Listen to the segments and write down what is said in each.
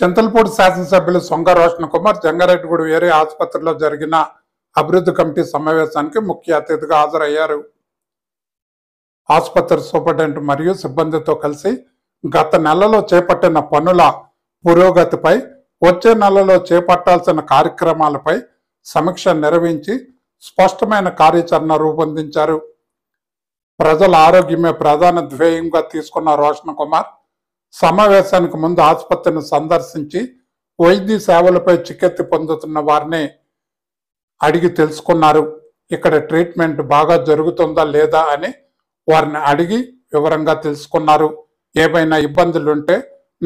చింతలపూడి శాసనసభ్యులు సొంగ రోషన్ కుమార్ జంగారెడ్డిగూడెం ఏరియా ఆసుపత్రిలో జరిగిన అభివృద్ధి కమిటీ సమావేశానికి ముఖ్య అతిథిగా హాజరయ్యారు. ఆసుపత్రి సూపరింటెండెంట్ మరియు సిబ్బందితో కలిసి గత నెలలో చేపట్టిన పనుల పురోగతిపై, వచ్చే నెలలో చేపట్టాల్సిన కార్యక్రమాలపై సమీక్ష నిర్వహించి స్పష్టమైన కార్యాచరణ రూపొందించారు. ప్రజల ఆరోగ్యమే ప్రధాన ధ్యేయంగా తీసుకున్న రోషన్ కుమార్ సమావేశానికి ముందు ఆసుపత్రిని సందర్శించి వైద్య సేవలపై చికిత్స పొందుతున్న వారిని అడిగి తెలుసుకున్నారు. ఇక్కడ ట్రీట్మెంట్ బాగా జరుగుతుందా లేదా అని వారిని అడిగి వివరంగా తెలుసుకున్నారు. ఏమైనా ఇబ్బందులుంటే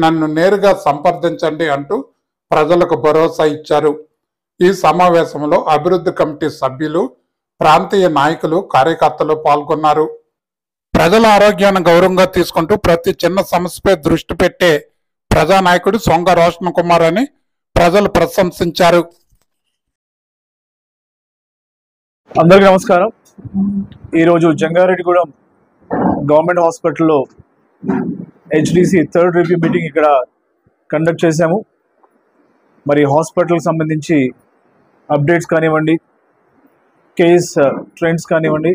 నన్ను నేరుగా సంప్రదించండి అంటూ ప్రజలకు భరోసా ఇచ్చారు. ఈ సమావేశంలో అభివృద్ధి కమిటీ సభ్యులు, ప్రాంతీయ నాయకులు, కార్యకర్తలు పాల్గొన్నారు. ప్రజల ఆరోగ్యాన్ని గౌరవంగా తీసుకుంటూ ప్రతి చిన్న సమస్యపై దృష్టి పెట్టే ప్రజానాయకుడు సొంగ రోషన్ కుమార్ అని ప్రజలు ప్రశంసించారు. అందరికీ నమస్కారం. ఈరోజు జంగారెడ్డిగూడెం గవర్నమెంట్ హాస్పిటల్లో హెచ్డిసి థర్డ్ రివ్యూ మీటింగ్ ఇక్కడ కండక్ట్ చేశాము. మరి హాస్పిటల్కి సంబంధించి అప్డేట్స్ కానివ్వండి, కేస్ ట్రెండ్స్ కానివ్వండి,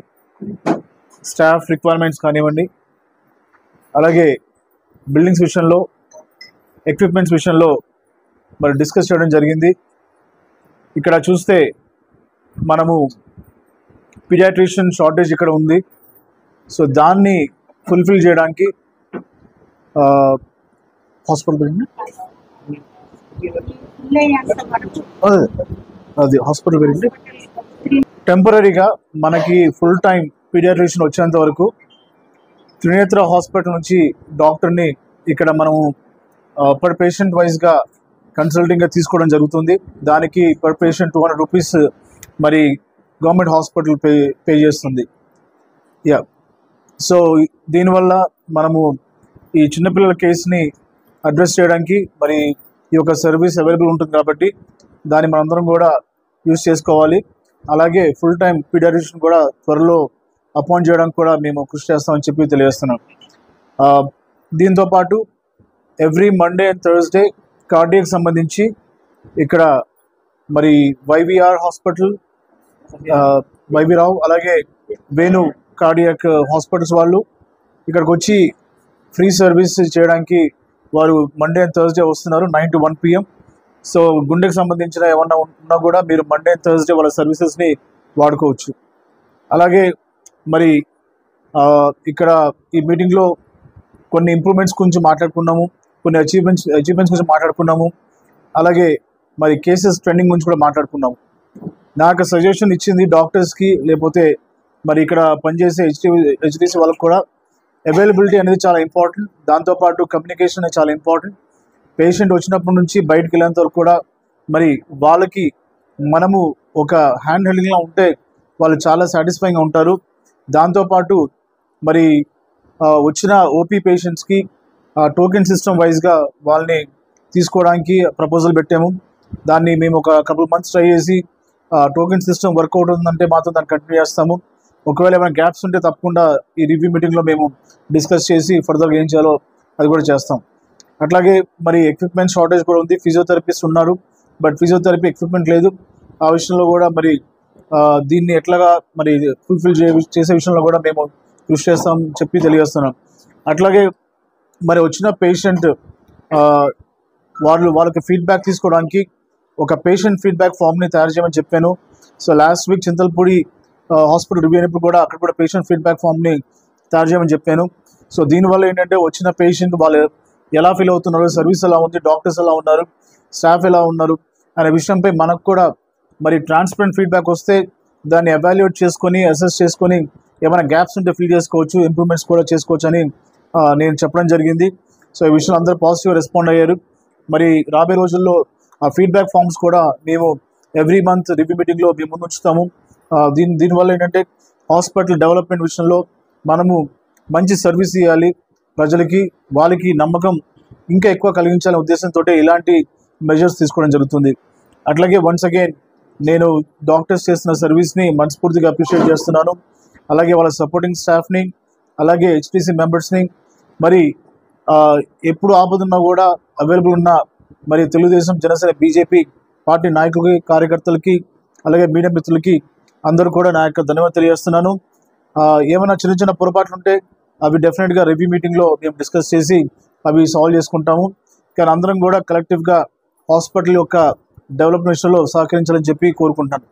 స్టాఫ్ రిక్వైర్మెంట్స్ కానివ్వండి, అలాగే బిల్డింగ్స్ విషయంలో, ఎక్విప్మెంట్స్ విషయంలో మరి డిస్కస్ చేయడం జరిగింది. ఇక్కడ చూస్తే మనము పీడియాట్రిషియన్ షార్టేజ్ ఇక్కడ ఉంది. సో దాన్ని ఫుల్ఫిల్ చేయడానికి హాస్పిటల్ గురించి టెంపరీగా మనకి ఫుల్ టైం పీడియాట్రిషియన్ వచ్చేంత వరకు త్రినేత్ర హాస్పిటల్ నుంచి డాక్టర్ని ఇక్కడ మనము పర్ పేషెంట్ వైజ్గా కన్సల్టింగ్గా తీసుకోవడం జరుగుతుంది. దానికి పర్ పేషెంట్ 200 రూపీస్ మరి గవర్నమెంట్ హాస్పిటల్ పే చేస్తుంది. సో దీనివల్ల మనము ఈ చిన్నపిల్లల కేసుని అడ్రస్ చేయడానికి మరి ఈ యొక్క సర్వీస్ అవైలబుల్ ఉంటుంది కాబట్టి దాన్ని మనందరం కూడా యూజ్ చేసుకోవాలి. అలాగే ఫుల్ టైం పీడియాట్రిషియన్ కూడా త్వరలో అపాయింట్ చేయడానికి కూడా మేము కృషి చేస్తామని చెప్పి తెలియజేస్తున్నాం. దీంతోపాటు every Monday and Thursday cardiac సంబంధించి ఇక్కడ మరి వైవిఆర్ హాస్పిటల్, వైవిరావు, అలాగే వేణు కార్డియాక్ హాస్పిటల్స్ వాళ్ళు ఇక్కడికి వచ్చి ఫ్రీ సర్వీస్ చేయడానికి వారు మండే అండ్ థర్స్డే వస్తున్నారు 9 to 1 PM. సో గుండెకి సంబంధించిన ఏమన్నా ఉన్నా కూడా మీరు మండే అండ్ థర్స్డే వాళ్ళ సర్వీసెస్ని వాడుకోవచ్చు. అలాగే మరి ఇక్కడ ఈ మీటింగ్లో కొన్ని ఇంప్రూవ్మెంట్స్ గురించి మాట్లాడుకున్నాము, కొన్ని అచీవ్మెంట్స్ గురించి మాట్లాడుకున్నాము, అలాగే మరి కేసెస్ ట్రెండింగ్ గురించి కూడా మాట్లాడుకున్నాము. నాకు సజెషన్ ఇచ్చింది డాక్టర్స్కి, లేకపోతే మరి ఇక్కడ పనిచేసే హెచ్డిసి వాళ్ళకి కూడా అవైలబిలిటీ అనేది చాలా ఇంపార్టెంట్. దాంతోపాటు కమ్యూనికేషన్ అనేది చాలా ఇంపార్టెంట్. పేషెంట్ వచ్చినప్పటి నుంచి బయటకు వెళ్ళేంత వరకు కూడా మరి వాళ్ళకి మనము ఒక హ్యాండ్ హెల్డింగ్లో ఉంటే వాళ్ళు చాలా సాటిస్ఫైయింగ్గా ఉంటారు. దాంతోపాటు మరి వచ్చిన ఓపీ పేషెంట్స్కి టోకెన్ సిస్టమ్ వైజ్గా వాళ్ళని తీసుకోవడానికి ప్రపోజల్ పెట్టాము. దాన్ని మేము ఒక couple months ట్రై చేసి టోకెన్ సిస్టమ్ వర్కౌట్ ఉందంటే మాత్రం దాన్ని కంటిన్యూ చేస్తాము. ఒకవేళ ఏమైనా గ్యాప్స్ ఉంటే తప్పకుండా ఈ రివ్యూ మీటింగ్లో మేము డిస్కస్ చేసి ఫర్దర్గా ఏం చేయాలో అది కూడా చేస్తాం. అట్లాగే మరి ఎక్విప్మెంట్ షార్టేజ్ కూడా ఉంది. ఫిజియోథెరపిస్ట్ ఉన్నారు, బట్ ఫిజియోథెరపీ ఎక్విప్మెంట్ లేదు. ఆ విషయంలో కూడా మరి దీన్ని ఎట్లాగా మరి ఫుల్ఫిల్ చేసే విషయంలో కూడా మేము కృషి చేస్తాం చెప్పి తెలియజేస్తున్నాం. అట్లాగే మరి వచ్చిన పేషెంట్ వాళ్ళకి ఫీడ్బ్యాక్ తీసుకోవడానికి ఒక పేషెంట్ ఫీడ్బ్యాక్ ఫామ్ని తయారు చేయమని చెప్పాను. So last week Chintalapudi hospital review అయినప్పుడు కూడా అక్కడ కూడా పేషెంట్ ఫీడ్బ్యాక్ ఫామ్ని తయారు చేయమని చెప్పాను. సో దీనివల్ల ఏంటంటే వచ్చిన పేషెంట్ వాళ్ళు ఎలా ఫీల్ అవుతున్నారు, సర్వీస్ ఎలా ఉంది, డాక్టర్స్ ఎలా ఉన్నారు, స్టాఫ్ ఎలా ఉన్నారు అనే విషయంపై మనకు కూడా మరి ట్రాన్స్పరెంట్ ఫీడ్బ్యాక్ వస్తే దాన్ని ఎవాల్యుయేట్ చేసుకొని అసెస్ చేసుకొని ఏమైనా గ్యాప్స్ ఉంటే ఫిల్ చేసుకోవచ్చు, ఇంప్రూవ్మెంట్స్ కూడా చేసుకోవచ్చు అని నేను చెప్పడం జరిగింది. సో ఈ విషయంలో అందరూ పాజిటివ్గా రెస్పాండ్ అయ్యారు. మరి రాబోయే రోజుల్లో ఆ ఫీడ్బ్యాక్ ఫామ్స్ కూడా మేము ఎవ్రీ మంత్ రివ్యూ మీటింగ్లో మేము ముందు ఉంచుతాము. దీనివల్ల ఏంటంటే హాస్పిటల్ డెవలప్మెంట్ విషయంలో మనము మంచి సర్వీస్ ఇవ్వాలి ప్రజలకి, వాళ్ళకి నమ్మకం ఇంకా ఎక్కువ కలిగించాలనే ఉద్దేశంతో ఇలాంటి మెజర్స్ తీసుకోవడం జరుగుతుంది. అట్లాగే వన్స్ అగైన్ నేను డాక్టర్స్ చేస్తున్న సర్వీస్ని మనస్ఫూర్తిగా అప్రిషియేట్ చేస్తున్నాను. అలాగే వాళ్ళ సపోర్టింగ్ స్టాఫ్ని, అలాగే హెచ్డిసి మెంబర్స్ని, మరి ఎప్పుడు ఆపదున్నా కూడా అవైలబుల్ ఉన్న మరి తెలుగుదేశం, జనసేన, బీజేపీ పార్టీ నాయకులకి, కార్యకర్తలకి, అలాగే మీడియా మిత్రులకి అందరూ కూడా నా యొక్క ధన్యవాదాలు తెలియజేస్తున్నాను. ఏమైనా చిన్న చిన్న పొరపాట్లు ఉంటే అవి డెఫినెట్గా రివ్యూ మీటింగ్లో మేము డిస్కస్ చేసి అవి సాల్వ్ చేసుకుంటాము. కానీ అందరం కూడా కలెక్టివ్గా హాస్పిటల్ యొక్క డెవలప్మెంట్స్లో సహకరించాలని చెప్పి కోరుకుంటాను.